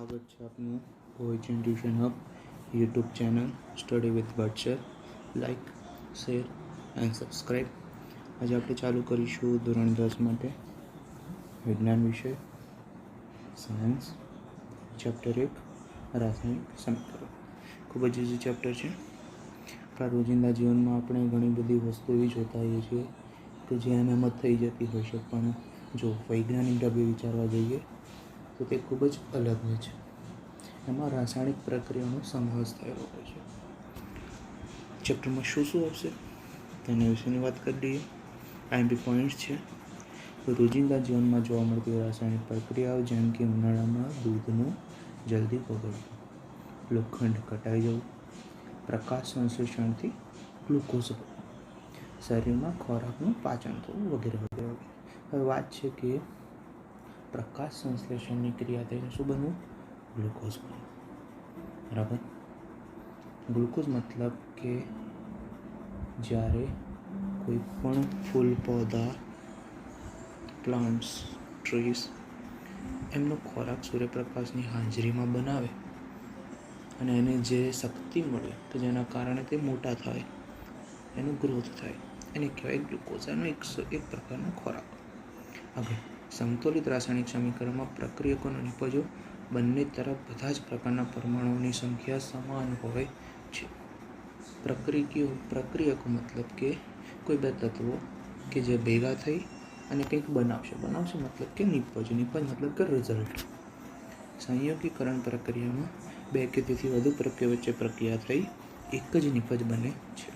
સ્વાગત છે આપનું origin tuition hub YouTube channel study with બર્ચર. Like, share and subscribe. આજે આપણે ચાલુ કરીશું ધોરણ 10 માટે વિજ્ઞાન વિષય સાયન્સ ચેપ્ટર 1 રાસાયણિક સમીકરણ. ખૂબ જ ઇઝી ચેપ્ટર છે. આપણા રોજિંદા જીવનમાં આપણે ઘણી બધી વસ્તુ એવી જોતા હોઈએ છીએ કે જે એમ જ થઈ જતી હોય છે, પણ જો વૈજ્ઞાનિક ઢબે વિચારવા જઈએ તો તે ખૂબ જ અલગ હોય છે. એમાં રાસાયણિક પ્રક્રિયાનો સમાવેશ થયેલો હોય છે. ચેપ્ટરમાં શું શું આવશે તેના વિશેની વાત કરી લઈએ. આઈએમપી પોઈન્ટ્સ છે. રોજિંદા જીવનમાં જોવા મળતી રાસાયણિક પ્રક્રિયાઓ, જેમ કે ઉનાળામાં દૂધનું જલ્દી બગડવું, લોખંડ કટાઈ જવું, પ્રકાશ સંશ્લેષણથી ગ્લુકોઝ બનવું, શરીરમાં ખોરાકનું પાચન થવું વગેરે વગેરે. હવે વાત છે કે પ્રકાશ સંશ્લેષણની ક્રિયા થઈને શું બનવું? ગ્લુકોઝ બનવું. બરાબર. ગ્લુકોઝ મતલબ કે જ્યારે કોઈ પણ ફૂલ, પૌધા, પ્લાન્ટ્સ, ટ્રીઝ એમનો ખોરાક સૂર્યપ્રકાશની હાજરીમાં બનાવે અને એને જે શક્તિ મળે કે જેના કારણે તે મોટા થાય, એનો ગ્રોથ થાય, એને કહેવાય ગ્લુકોઝ. એનો એક પ્રકારનો ખોરાક. આગળ, સમતોલિત રાસાયણિક સમીકરણમાં પ્રક્રિયકો અને નિપજો બંને તરફ બધા જ પ્રકારના પરમાણુઓની સંખ્યા સમાન હોય છે. પ્રક્રિયકો મતલબ કે કોઈ બે તત્વો કે જે ભેગા થઈ અને કંઈક બનાવશે મતલબ કે નિપજ મતલબ કે રિઝલ્ટ. સંયોગીકરણ પ્રક્રિયામાં બે કે તેથી વધુ પ્રક્રિયા વચ્ચે પ્રક્રિયા થઈ એક જ નિપજ બને છે.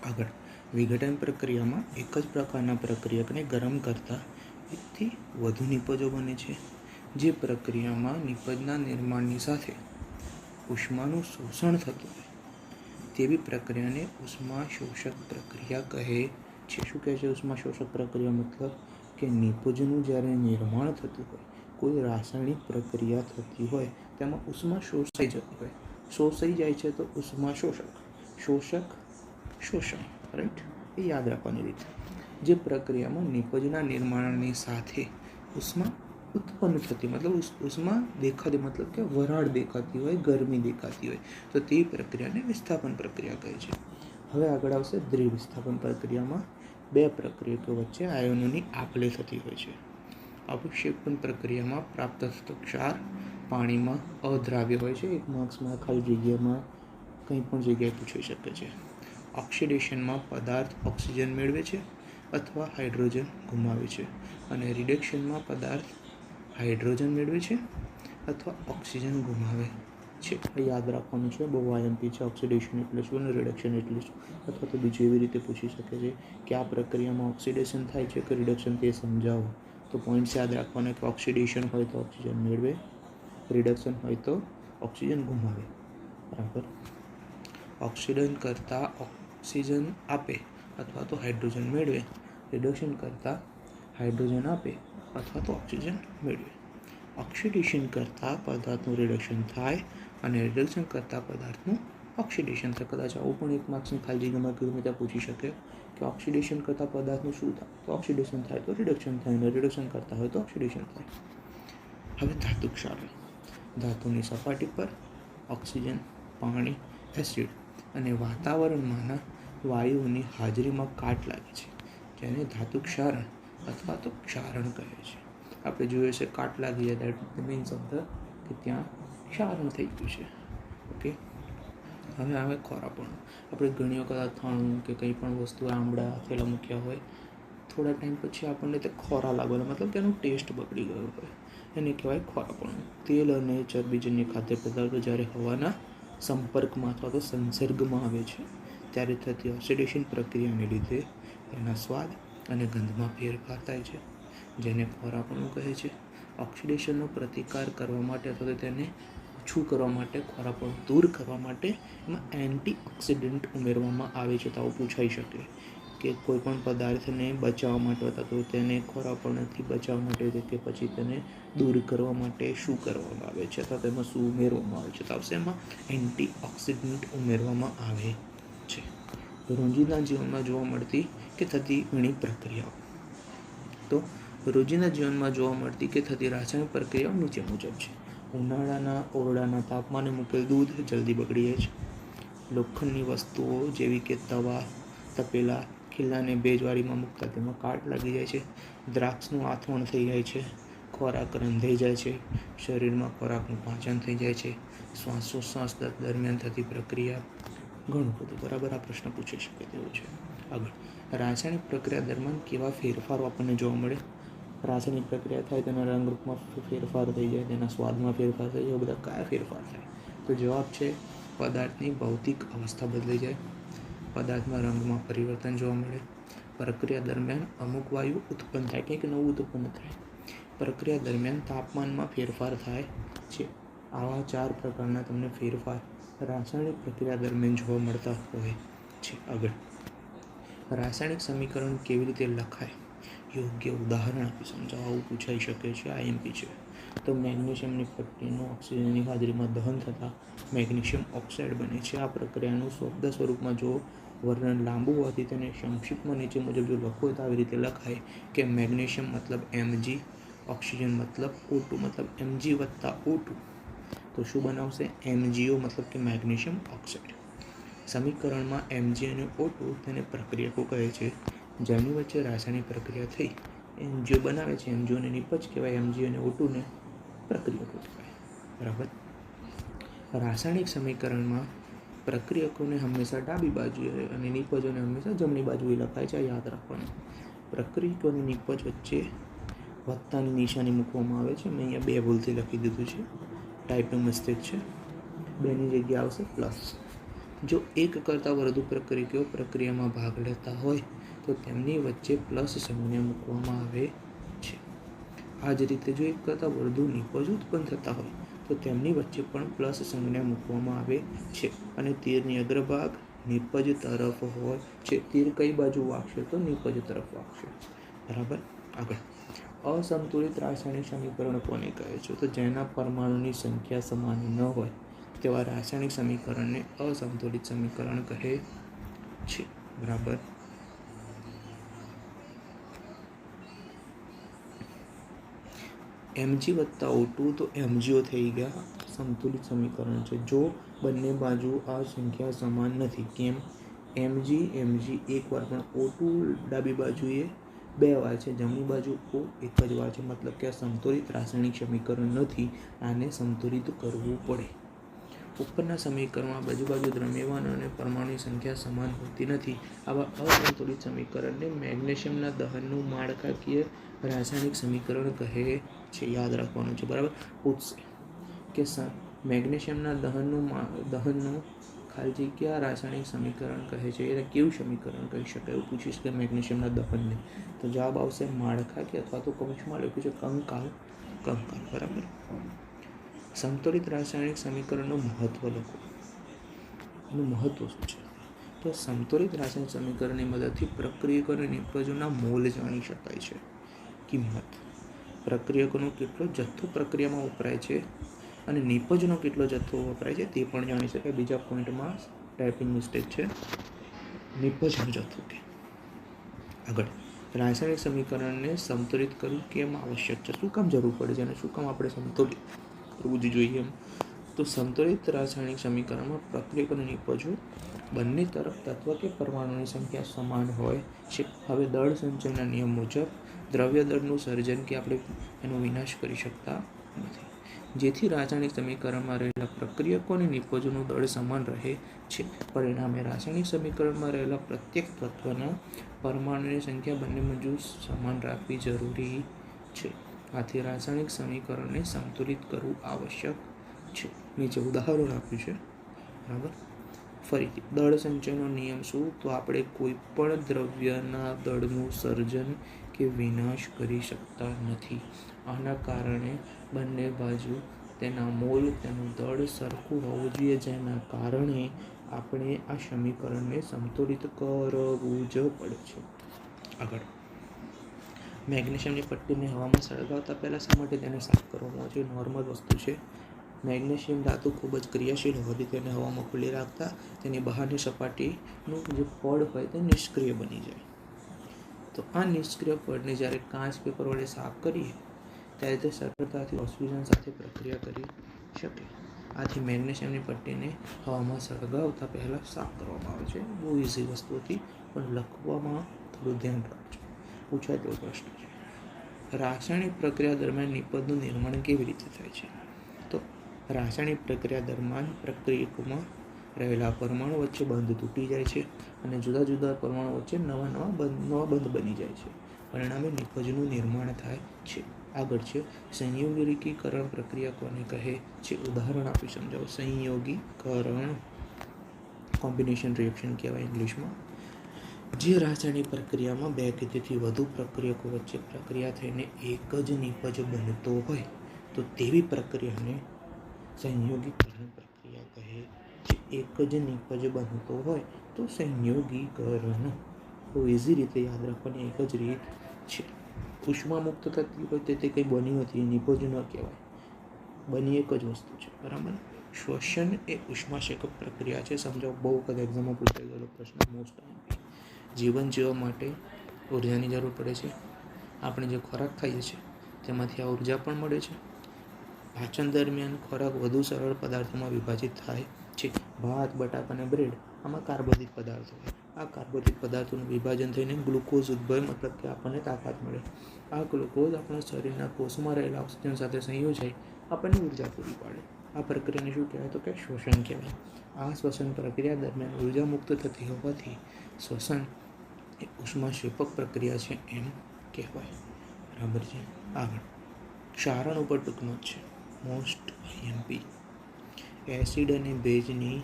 આગળ, વિઘટન પ્રક્રિયામાં એક જ પ્રકારના પ્રક્રિયકને ગરમ કરતા એકથી વધુ નિપજો બને છે. જે પ્રક્રિયામાં નિપજના નિર્માણની સાથે ઉષ્માનું શોષણ થતું હોય તેવી પ્રક્રિયાને ઉષ્માશોષક પ્રક્રિયા કહે છે. શું કહે છે? ઉષ્માશોષક પ્રક્રિયા મતલબ કે નિપજનું જ્યારે નિર્માણ થતું હોય, કોઈ રાસાયણિક પ્રક્રિયા થતી હોય તેમાં ઉષ્મા શોષાઈ જતી હોય. શોષાઈ જાય છે તો ઉષ્માશોષક, શોષક શોષણ. રાઈટ? એ યાદ રાખવાની રીત. જે પ્રક્રિયામાં નિપજના નિર્માણની સાથે ઉષ્મા ઉત્પન્ન થતી મતલબ ઉષ્મા દેખાતી મતલબ કે વરાળ દેખાતી હોય, ગરમી દેખાતી હોય, તો તે પ્રક્રિયાને વિસ્થાપન પ્રક્રિયા કહે છે. હવે આગળ આવશે દ્વિવિસ્થાપન પ્રક્રિયામાં બે પ્રક્રિયકો વચ્ચે આયનોની આપ-લે થતી હોય છે. અવક્ષેપન પ્રક્રિયામાં પ્રાપ્ત થતો ક્ષાર પાણીમાં અદ્રાવ્ય હોય છે. એક માર્ક્સમાં ખાલી જગ્યામાં કંઈ પણ જગ્યાએ પૂછાઈ શકે છે. ઓક્સિડેશનમાં પદાર્થ ઓક્સિજન મેળવે છે અથવા હાઇડ્રોજન ગુમાવે છે, અને રિડક્શનમાં પદાર્થ હાઇડ્રોજન મેળવે છે અથવા ઓક્સિજન ગુમાવે છે. યાદ રાખવાનું છે, બહુ આઈએમપી છે. ઓક્સિડેશન એટલે શું અને રિડક્શન એટલે શું, અથવા તો બીજું એવી રીતે પૂછી શકે છે કે આ પ્રક્રિયામાં ઓક્સિડેશન થાય છે કે રિડક્શન, તે સમજાવો. તો પોઈન્ટ્સ યાદ રાખવાના કે ઓક્સિડેશન હોય તો ઓક્સિજન મેળવે, રિડક્શન હોય તો ઓક્સિજન ગુમાવે. બરાબર. ઓક્સિડન કરતાં ઓક્સિજન આપે અથવા તો હાઇડ્રોજન મેળવે, રિડક્શન કરતાં હાઇડ્રોજન આપે અથવા તો ઓક્સિજન મેળવે. ઓક્સિડેશન કરતાં પદાર્થનું રિડક્શન થાય અને રિડક્શન કરતાં પદાર્થનું ઓક્સિડેશન થાય. કદાચ આવું પણ એક માર્ક્સની ખાલી જગ્યામાં ગમે ત્યાં પૂછી શકે કે ઓક્સિડેશન કરતાં પદાર્થનું શું થાય? તો ઓક્સિડેશન થાય તો રિડક્શન થાય, અને રિડક્શન કરતા હોય તો ઓક્સિડેશન થાય. હવે ધાતુ ક્ષારણ. ધાતુની સપાટી પર ઓક્સિજન, પાણી, એસિડ અને વાતાવરણમાંના વાયુઓની હાજરીમાં કાટ લાગે છે, જેને ધાતુ ક્ષારણ અથવા તો ક્ષારણ કહે છે. આપણે જોઈએ છે કાટ લાગી જાય, દેટ મીન્સ ઓફ ધ કે ત્યાં ક્ષારણ થઈ ગયું છે. ઓકે. હવે આવે ખોરાપણું. આપણે ઘણી વખત અથાણું કે કંઈ પણ વસ્તુ આંબળા થેલા મૂક્યા હોય, થોડા ટાઈમ પછી આપણને તે ખોરા લાગવાનો મતલબ કે એનો ટેસ્ટ બગડી ગયો હોય, એને કહેવાય ખોરાપણું. તેલ અને ચરબીજન્ય ખાદ્ય પદાર્થો જ્યારે હવાના સંપર્કમાં અથવા તો સંસર્ગમાં આવે છે ત્યારે થતી ઓક્સિડેશન પ્રક્રિયાને લીધે એના સ્વાદ અને ગંધમાં ફેરફાર થાય છે, જેને ખોરાપણું કહે છે. ઓક્સિડેશનનો પ્રતિકાર કરવા માટે અથવા તો તેને ઓછું કરવા માટે, ખોરાપણું દૂર કરવા માટે એમાં એન્ટીઓક્સિડન્ટ ઉમેરવામાં આવે છે. તો આવું પૂછાઈ શકે કે કોઈ પણ પદાર્થને બચાવવા માટે અથવા તો તેને ખોરાપણુંથી બચાવવા માટે કે પછી તેને દૂર કરવા માટે શું કરવામાં આવે છે અથવા તેમાં શું ઉમેરવામાં આવે છે? તો આવશે એમાં એન્ટીઓક્સિડન્ટ ઉમેરવામાં આવે છે. રોજિંદા જીવનમાં જોવા મળતી કે થતી ઘણી પ્રક્રિયાઓ. તો રોજિંદા જીવનમાં જોવા મળતી કે થતી રાસાયણિક પ્રક્રિયાઓ નીચે મુજબ છે. ઉનાળાના ઓરડાના તાપમાને મૂકેલ દૂધ જલ્દી બગડી જાય છે. લોખંડની વસ્તુઓ જેવી કે તવા, તપેલા, ખીલાને ભેજવાળીમાં મૂકતા તેમાં કાટ લાગી જાય છે. દ્રાક્ષનું આથવણ થઈ જાય છે. ખોરાક રંધાઈ જાય છે. શરીરમાં ખોરાકનું પાચન થઈ જાય છે. શ્વાસોશ્વાસ દરમિયાન થતી પ્રક્રિયા, ઘણું બધું. બરાબર, આ પ્રશ્ન પૂછી શકે તેવું છે. આગળ, રાસાયણિક પ્રક્રિયા દરમિયાન કેવા ફેરફારો આપણને જોવા મળે? રાસાયણિક પ્રક્રિયા થાય તેના રંગરૂપમાં ફેરફાર થઈ જાય, તેના સ્વાદમાં ફેરફાર થઈ જાય, બધા કયા ફેરફાર થાય? તો જવાબ છે પદાર્થની ભૌતિક અવસ્થા બદલાઈ જાય, પદાર્થમાં રંગમાં પરિવર્તન જોવા મળે, પ્રક્રિયા દરમિયાન અમુક વાયુ ઉત્પન્ન થાય, કંઈક નવું ઉત્પન્ન થાય, પ્રક્રિયા દરમિયાન તાપમાનમાં ફેરફાર થાય છે. આવા 4 પ્રકારના તમને ફેરફાર રાસાયણિક પ્રક્રિયા દરમિયાન જોવા મળતા હોય છે. આગળ, રાસાયણિક સમીકરણ કેવી રીતે લખાય? યોગ્ય ઉદાહરણ આપી સમજાવો. આવું પૂછાઈ શકે છે. આઈએમપી છે. તો મેગ્નેશિયમની પટ્ટીનું ઓક્સિજનની હાજરીમાં દહન થતાં મેગ્નેશિયમ ઓક્સાઇડ બને છે. આ પ્રક્રિયાનું શબ્દ સ્વરૂપમાં જો વર્ણન લાંબુ હોવાથી તેને સંક્ષિપ્તમાં નીચે મુજબ જો લખવું હોય તો આવી રીતે લખાય કે મેગ્નેશિયમ મતલબ Mg, ઓક્સિજન મતલબ O2 મતલબ Mg વત્તા O2. તો શું બનાવશે? MgO મતલબ કે મેગ્નેશિયમ ઓક્સાઇડ. સમીકરણમાં Mg અને O2 તેને પ્રક્રિયકો કહે છે. જેની વચ્ચે રાસાયણિક પ્રક્રિયા થઈ MgO બનાવે છે. MgO ને નિપજ કહેવાય, Mg અને O2 ને પ્રક્રિયકો કહેવાય. બરાબર. રાસાયણિક સમીકરણમાં પ્રક્રિયકોને હંમેશા ડાબી બાજુએ અને નિપજોને હંમેશા જમણી બાજુએ લખાય છે. યાદ રાખવાનું. પ્રક્રિયકોની નિપજ વચ્ચે વત્તાની નિશાની મૂકવામાં આવે છે. મેં અહીંયા 2 ભૂલથી લખી દીધું છે, ટાઈપિંગ મિસ્ટેક છે. 2ની જગ્યાએ આવશે પ્લસ. જો એક કરતાં વધુ પ્રક્રિયકો પ્રક્રિયામાં ભાગ લેતા હોય તો તેમની વચ્ચે પ્લસ સંજ્ઞા મૂકવામાં આવે છે. આ જ રીતે જો એક કરતાં વધુ નિપજ ઉત્પન્ન થતા હોય તો તેમની વચ્ચે પણ પ્લસ સંજ્ઞા મૂકવામાં આવે છે. અને તીરની અગ્રભાગ નિપજ તરફ હોય છે. તીર કઈ બાજુ વાગશે? તો નિપજ તરફ વાગશે. બરાબર. આગળ, અસંતુલિત રાસાયણિક સમીકરણ કોને કહે છે? તો જેના પરમાણુની સંખ્યા સમાન ન હોય તેવા રાસાયણિક સમીકરણને અસંતુલિત સમીકરણ કહે છે. બરાબર. Mg વત્તા O2 તો MgO થઈ ગયા, સંતુલિત સમીકરણ છે. જો બંને બાજુ આ સંખ્યા સમાન નથી. કેમ? Mg એકવાર પણ O2 ડાબી બાજુએ 2 વાર છે, જમણી બાજુ O એક જ વાર છે. મતલબ કે આ સંતુલિત રાસાયણિક સમીકરણ નથી. આને સંતુલિત કરવું પડે. ઉપરના સમીકરણમાં બાજુ દ્રવ્યમાન અને પરમાણુની સંખ્યા સમાન હોતી નથી. આવા અસંતુલિત સમીકરણને મેગ્નેશિયમના દહનનું માળખાકીય રાસાયણિક સમીકરણ કહે છે. યાદ રાખવાનું છે. બરાબર. પૂછશે કે મેગ્નેશિયમના દહનનું ખાલી જગ્યા રાસાયણિક સમીકરણ કહે છે. એને કેવું સમીકરણ કહી શકાય? એવું પૂછીશ કે મેગ્નેશિયમના દહનને, તો જવાબ આવશે માળખાકીય અથવા તો કૌંસમાં લખ્યું છે કંકાલ. બરાબર. સંતુલિત રાસાયણિક સમીકરણનું મહત્વ લખો. એનું મહત્વ શું છે? તો સંતુલિત રાસાયણિક સમીકરણની મદદથી પ્રક્રિયકો અને નિપજોના મોલ જાણી શકાય છે. કિંમત, પ્રક્રિયકોનો કેટલો જથ્થો પ્રક્રિયામાં વપરાય છે અને નિપજનો કેટલો જથ્થો વપરાય છે તે પણ જાણી શકાય. બીજા પોઈન્ટમાં ટાઈપિંગ મિસ્ટેક છે, નિપજનો જથ્થો કે. આગળ, રાસાયણિક સમીકરણને સંતુલિત કરવું કેમ આવશ્યક છે? શું કામ જરૂર પડે છે અને શું કામ આપણે સંતુલિત કરવું જ જોઈએ? તો સંતુલિત રાસાયણિક સમીકરણમાં પ્રક્રિયકો અને નિપજો બંને તરફ તત્વ કે પરમાણુની સંખ્યા સમાન હોય છે. હવે દળ સંચયના નિયમ મુજબ દ્રવ્ય દળનું સર્જન કે આપણે એનો વિનાશ કરી શકતા નથી. જેથી રાસાયણિક સમીકરણમાં રહેલા પ્રક્રિયકો અને નિપજોનું દળ સમાન રહે છે. પરિણામે રાસાયણિક સમીકરણમાં રહેલા પ્રત્યેક તત્વના પરમાણુની સંખ્યા બંને બાજુ સમાન રાખવી જરૂરી છે. આથી રાસાયણિક સમીકરણને સંતુલિત કરવું આવશ્યક છે. નીચે ઉદાહરણ આપ્યું છે. બરાબર. ફરીથી, દળ સંચયનો નિયમ શું? તો આપણે કોઈ પણ દ્રવ્યના દળનું સર્જન કે વિનાશ કરી શકતા નથી. આના કારણે બંને બાજુ તેના મોલ, તેનું દળ સરખું હોવું જોઈએ, જેના કારણે આપણે આ સમીકરણને સંતુલિત કરવું જ પડે છે. આગળ, મેગ્નેશિયમની પટ્ટીને હવામાં સળગાવતા પહેલાં શા માટે તેને સાફ કરવામાં આવે છે? નોર્મલ વસ્તુ છે. મેગ્નેશિયમ ધાતુ ખૂબ જ ક્રિયાશીલ હોવાથી તેને હવામાં ખુલ્લી રાખતા તેની બહારની સપાટીનું જે પડ હોય તે નિષ્ક્રિય બની જાય. તો આ નિષ્ક્રિય પડને જ્યારે કાચ પેપર વડે સાફ કરીએ ત્યારે તે સરળતાથી ઓક્સિજન સાથે પ્રક્રિયા કરી શકે. આથી મેગ્નેશિયમની પટ્ટીને હવામાં સળગાવતા પહેલાં સાફ કરવામાં આવે છે. બહુ ઇઝી વસ્તુ હતી, પણ લખવામાં થોડું ધ્યાન રાખજો. પૂછાય તેવો પ્રશ્ન છે. રાસાયણિક પ્રક્રિયા દરમિયાન નિપજનું નિર્માણ કેવી રીતે થાય છે? તો રાસાયણિક પ્રક્રિયા દરમિયાન પ્રક્રિયકમાં રહેલા પરમાણુ વચ્ચે બંધ તૂટી જાય છે અને જુદા જુદા પરમાણુ વચ્ચે નવા બંધ બની જાય છે. પરિણામે નિપજનું નિર્માણ થાય છે. આગળ છે સંયોગીકરણ પ્રક્રિયા કોને કહે છે? ઉદાહરણ આપી સમજાવો. સંયોગીકરણ કોમ્બિનેશન રિએક્શન કહેવાય ઇંગ્લિશમાં. જે રાસાયણિક પ્રક્રિયામાં બે કે તેથી વધુ પ્રક્રિયકો વચ્ચે પ્રક્રિયા થઈને એક જ નિપજ બનતો હોય તો તેવી પ્રક્રિયાને સંયોગીકરણ પ્રક્રિયા કહે છે. એક જ નિપજ બનતો હોય તો સંયોગીકરણ. બહુ ઇઝી રીતે યાદ રાખવાની એક જ રીત છે. ઉષ્મા મુક્ત થતી હોય તે કંઈ બન્યું નથી, નિપજ ન કહેવાય. બની એક જ વસ્તુ છે, બરાબર. શ્વસન એ ઉષ્માક્ષેપક પ્રક્રિયા છે. સમજાવો. બહુ વખત એક્ઝામમાં પૂછાઈ ગયેલો પ્રશ્ન. મોસ્ટ જીવન જીવવા માટે ઉર્જાની જરૂર પડે છે. આપણે જે ખોરાક ખાઈએ છીએ તેમાંથી આ ઉર્જા પણ મળે છે. પાચન દરમિયાન ખોરાક વધુ સરળ પદાર્થોમાં વિભાજિત થાય છે. ભાત, બટાકા અને બ્રેડ આમાં કાર્બોદિત પદાર્થો હોય. આ કાર્બોદિત પદાર્થોનું વિભાજન થઈને ગ્લુકોઝ ઉદ્ભવે, મતલબ કે આપણને તાકાત મળે. આ ગ્લુકોઝ આપણા શરીરના કોષમાં રહેલા ઓક્સિજન સાથે સંયોજાઈ આપણને ઉર્જા પૂરી પાડે. આ પ્રક્રિયાને શું કહેવાય? તો કે શ્વસન કહેવાય. આ શ્વસન પ્રક્રિયા દરમિયાન ઉર્જા મુક્ત થતી હોવાથી શ્વસન એ ઉષ્માક્ષેપક પ્રક્રિયા છે એમ કહેવાય. બરાબર છે. આગળ ક્ષારણ ઉપર ટૂંકનો જ છે. Most IMP. એસિડ અને ભેજની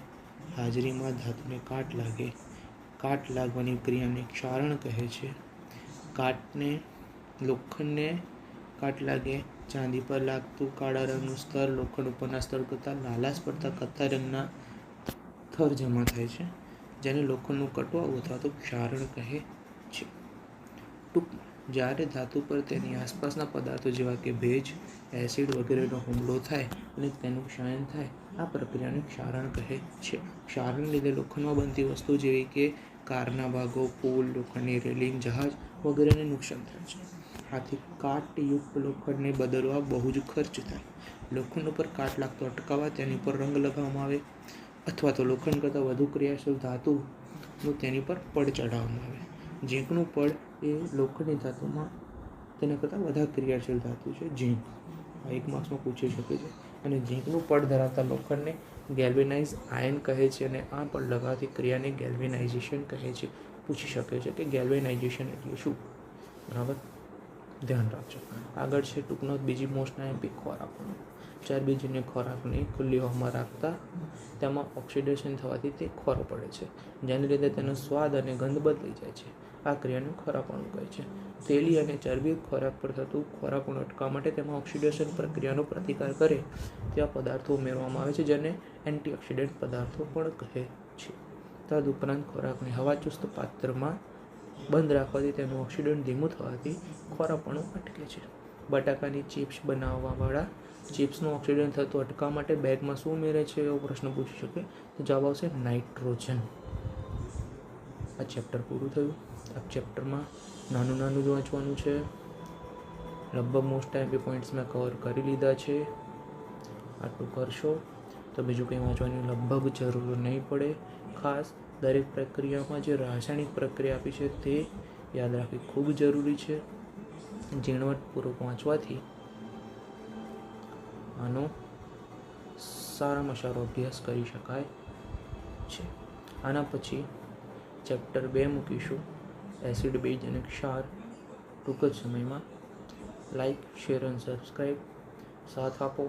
હાજરીમાં ધાતુને કાટ લાગવાની ક્રિયાને ક્ષારણ કહે છે. લોખંડને કાટ લાગે. ચાંદી પર લાગતું કાળા રંગનું સ્તર લોખંડ ઉપરના સ્તર કરતાં લાલાશ પડતા કથ્થાઈ રંગના થર જમા થાય છે, જેને લોખંડનું કટવાવું અથવા તો ક્ષારણ કહે છે. ટૂંકમાં જ્યારે ધાતુ પર તેની આસપાસના પદાર્થો જેવા કે ભેજ, એસિડ વગેરેનો હુમલો થાય અને તેનું ક્ષાયન થાય, આ પ્રક્રિયાને ક્ષારણ કહે છે. ક્ષારણને લીધે લોખંડમાં બનતી વસ્તુઓ જેવી કે કારના ભાગો, પુલ, લોખંડની રેલિંગ, જહાજ વગેરેને નુકસાન થાય છે. આથી કાટયુક્ત લોખંડને બદલવા બહુ જ ખર્ચ થાય. લોખંડ ઉપર કાટ લાગતો અટકાવવા તેની પર રંગ લગાવવામાં આવે અથવા તો લોખંડ કરતાં વધુ ક્રિયાશીલ ધાતુનું તેની પર પડ ચડાવવામાં આવે. ઝીંકનું પડ એ લોખંડની ધાતુમાં તેના કરતાં વધારે ક્રિયાશીલ ધાતુ છે. ઝીંક આ એક માર્ક્સમાં પૂછી શકે છે. અને ઝીંકનું પડ ધરાવતા લોખંડને ગેલ્વેનાઇઝ આયન કહે છે અને આ પડ લગાવતી ક્રિયાને ગેલ્વેનાઇઝેશન કહે છે. પૂછી શકે છે કે ગેલ્વેનાઇઝેશન એટલે શું? બરાબર, ધ્યાન રાખજો. આગળ છે ટૂંકનો બીજી મોસ્ટ આઈએમપી ખોરાકનો. ચરબીજન્ય ખોરાકને ખુલ્લી હવામાં રાખતા તેમાં ઓક્સિડેશન થવાથી તે ખોરો પડે છે, જેને લીધે તેનો સ્વાદ અને ગંધ બદલાઈ જાય છે. આ ક્રિયાને ખોરાપણું કહે છે. તેલી અને ચરબી ખોરાક પર થતું ખોરાપણું અટકાવવા માટે તેમાં ઓક્સિડેશન પ્રક્રિયાનો પ્રતિકાર કરે તેવા પદાર્થો ઉમેરવામાં આવે છે, જેને એન્ટીઓક્સિડન્ટ પદાર્થો પણ કહે છે. તદુપરાંત ખોરાકને હવાચુસ્ત પાત્રમાં બંધ રાખવાથી તેનું ઓક્સિડેશન ધીમું થવાથી ખોરાપણું અટકે છે. બટાકાની ચિપ્સ બનાવવાવાળા ચિપ્સનું ઓક્સિડેશન થતું અટકાવવા માટે બેગમાં શું ઉમેરે છે એવો પ્રશ્ન પૂછી શકે. તો જવાબ આવશે નાઇટ્રોજન. આ ચેપ્ટર પૂરું થયું. આ ચેપ્ટરમાં નાનું જ વાંચવાનું છે. લગભગ મોસ્ટ આઈએમપી પોઈન્ટ્સ મેં કવર કરી લીધા છે. આટલું કરશો તો બીજું કંઈ વાંચવાની લગભગ જરૂર નહીં પડે. ખાસ દરેક પ્રક્રિયામાં જે રાસાયણિક પ્રક્રિયા આપી છે તે યાદ રાખવી ખૂબ જરૂરી છે. ઝીણવટપૂર્વક વાંચવાથી આનો સારામાં સારો અભ્યાસ કરી શકાય છે. આના પછી ચેપ્ટર 2 મૂકીશું, એસિડ, બેઝ અને ક્ષાર. ટૂંક જ સમયમાં. લાઈક, શેર અને સબસ્ક્રાઈબ સાથ આપો.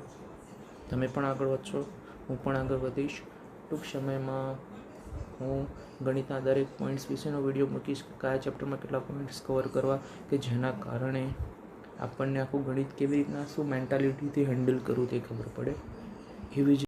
તમે પણ આગળ વધશો, હું પણ આગળ વધીશ. ટૂંક સમયમાં હું ગણિતના દરેક પોઈન્ટ્સ વિશેનો વિડીયો મૂકીશ. કયા ચેપ્ટરમાં કેટલા પોઈન્ટ્સ કવર કરવા, કે જેના કારણે આપણને આખું ગણિત કેવી રીતના શું મેન્ટાલિટીથી હેન્ડલ કરવું તે ખબર પડે. એવી જ